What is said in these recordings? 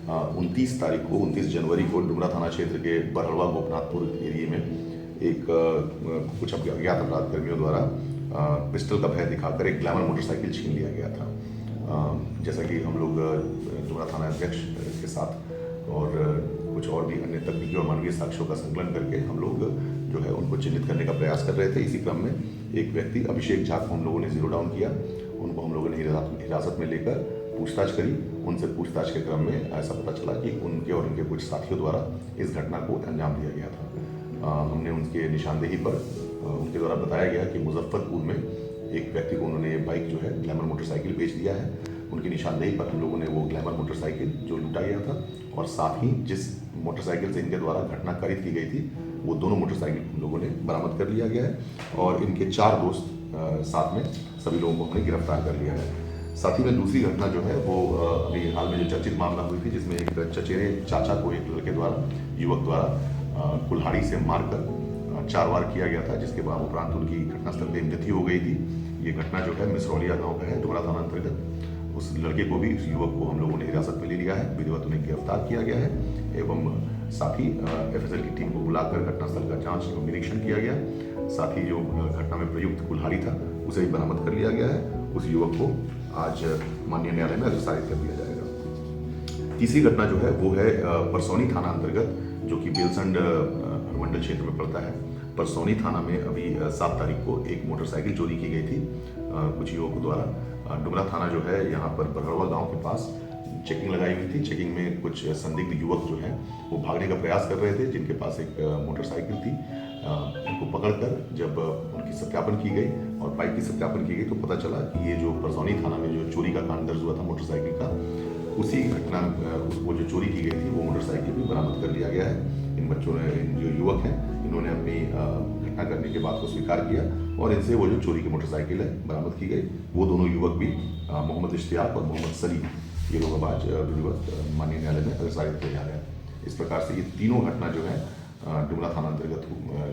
29 जनवरी को डुमरा थाना क्षेत्र के बरहड़वा गोपनाथपुर एरिया में एक कुछ अज्ञात अपराध कर्मियों द्वारा पिस्टल का भय दिखाकर एक ग्लैमर मोटरसाइकिल छीन लिया गया था। जैसा कि हम लोग डुमरा थाना अध्यक्ष के साथ और कुछ और भी अन्य तकनीकी और मानवीय साक्ष्यों का संकलन करके हम लोग जो है उनको चिन्हित करने का प्रयास कर रहे थे। इसी क्रम में एक व्यक्ति अभिषेक झा को हम लोगों ने जीरो डाउन किया। उनको हम लोगों ने हिरासत में लेकर पूछताछ करी। उनसे पूछताछ के क्रम में ऐसा पता चला कि उनके और उनके कुछ साथियों द्वारा इस घटना को अंजाम दिया गया था। हमने उनके निशानदेही पर उनके द्वारा बताया गया कि मुजफ्फरपुर में एक व्यक्ति को उन्होंने बाइक जो है ग्लैमर मोटरसाइकिल बेच दिया है। उनकी निशानदेही पर हम लोगों ने वो ग्लैमर मोटरसाइकिल जो लूटा गया था और साथ ही जिस मोटरसाइकिल से इनके द्वारा घटना कारित की गई थी वो दोनों मोटरसाइकिल हम लोगों ने बरामद कर लिया गया है और इनके 4 दोस्त साथ में सभी लोगों को हमने गिरफ्तार कर लिया है। साथ ही में दूसरी घटना जो है वो अभी हाल में जो चर्चित मामला हुई थी जिसमें एक चचेरे चाचा को एक लड़के द्वारा युवक द्वारा कुल्हाड़ी से मारकर 4 वार किया गया था, जिसके बाद उपरांत उनकी घटनास्थल पर मृत्यु हो गई थी। ये घटना जो है मिसरौलिया गांव का है, डुमरा थाना अंतर्गत। उस लड़के को भी, उस युवक को हम लोगों ने हिरासत में ले लिया है, विधिवत उन्हें गिरफ्तार किया गया है एवं साथ ही एफएसएल की टीम को बुलाकर घटनास्थल का जांच एवं निरीक्षण किया गया। साथ ही जो घटना में प्रयुक्त कुल्हाड़ी था उसे भी बरामद कर लिया गया है। उस युवक को आज माननीय न्यायालय में अग्रसारित कर दिया जाएगा। तीसरी घटना जो है वो है परसौनी थाना अंतर्गत, जो कि बेलसंड अनुमंडल क्षेत्र में पड़ता है। परसौनी थाना में अभी 7 तारीख को एक मोटरसाइकिल चोरी की गई थी कुछ युवकों द्वारा। डुमरा थाना जो है यहाँ पर बरहड़वा गांव के पास चेकिंग लगाई हुई थी। चेकिंग में कुछ संदिग्ध युवक जो हैं वो भागने का प्रयास कर रहे थे, जिनके पास एक मोटरसाइकिल थी। उनको पकड़कर जब उनकी सत्यापन की गई और बाइक की सत्यापन की गई तो पता चला कि ये जो परसौनी थाना में जो चोरी का कांड दर्ज हुआ था मोटरसाइकिल का, उसी घटना वो जो चोरी की गई थी वो मोटरसाइकिल भी बरामद कर लिया गया है। इन बच्चों ने, इन जो युवक हैं, इन्होंने अपनी घटना करने के बाद को स्वीकार किया और इनसे वो जो चोरी की मोटरसाइकिल है बरामद की गई। वो दोनों युवक भी मोहम्मद इश्तियाक और मोहम्मद सलीम, ये लोग अब आज विधिवत माननीय न्यायालय में अग्रसारित किए जा रहे हैं। इस प्रकार से ये तीनों घटना जो है डुमरा थाना अंतर्गत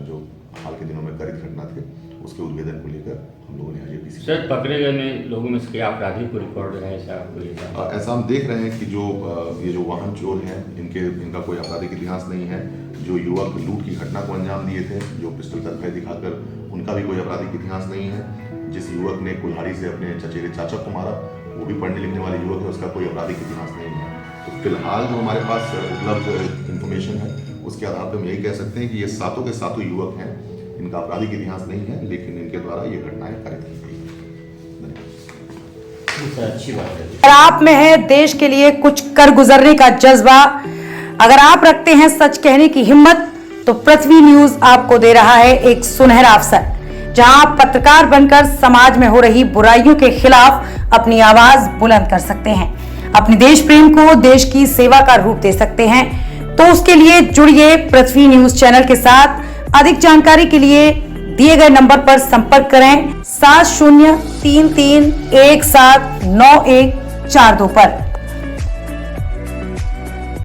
जो हाल के दिनों में कारित घटना थे उसके उद्भेदन को लेकर हम लोगों ने आज एपीसी सर पकड़े गए लोगों में से क्या अपराधी को रिकॉर्ड है ऐसा हम देख रहे हैं कि जो ये जो वाहन चोर हैं इनका कोई आपराधिक इतिहास नहीं है। जो युवक लूट की घटना को अंजाम दिए थे, जो पिस्टल का भय दिखाकर, उनका भी कोई आपराधिक इतिहास नहीं है। जिस युवक ने कुल्हाड़ी से अपने चचेरे चाचा को मारा वो भी पढ़ने लिखने वाले युवक है, उसका कोई आपराधिक इतिहास नहीं है। तो फिलहाल जो हमारे पास उपलब्ध इंफॉर्मेशन है उसके आधार पर हम यही कह सकते हैं कि ये सातों के सातों युवक हैं, इनका आपराधिक इतिहास नहीं है, लेकिन इनके द्वारा ये घटनाएं कारित की गई हैं। अच्छी बात है। अगर आप में है देश के लिए कुछ कर गुजरने का जज्बा, अगर आप रखते हैं सच कहने की हिम्मत, तो पृथ्वी न्यूज आपको दे रहा है एक सुनहरा अवसर, जहां आप पत्रकार बनकर समाज में हो रही बुराइयों के खिलाफ अपनी आवाज बुलंद कर सकते हैं, अपने देश प्रेम को देश की सेवा का रूप दे सकते हैं। तो उसके लिए जुड़िए पृथ्वी न्यूज चैनल के साथ। अधिक जानकारी के लिए दिए गए नंबर पर संपर्क करें 7033179142 पर।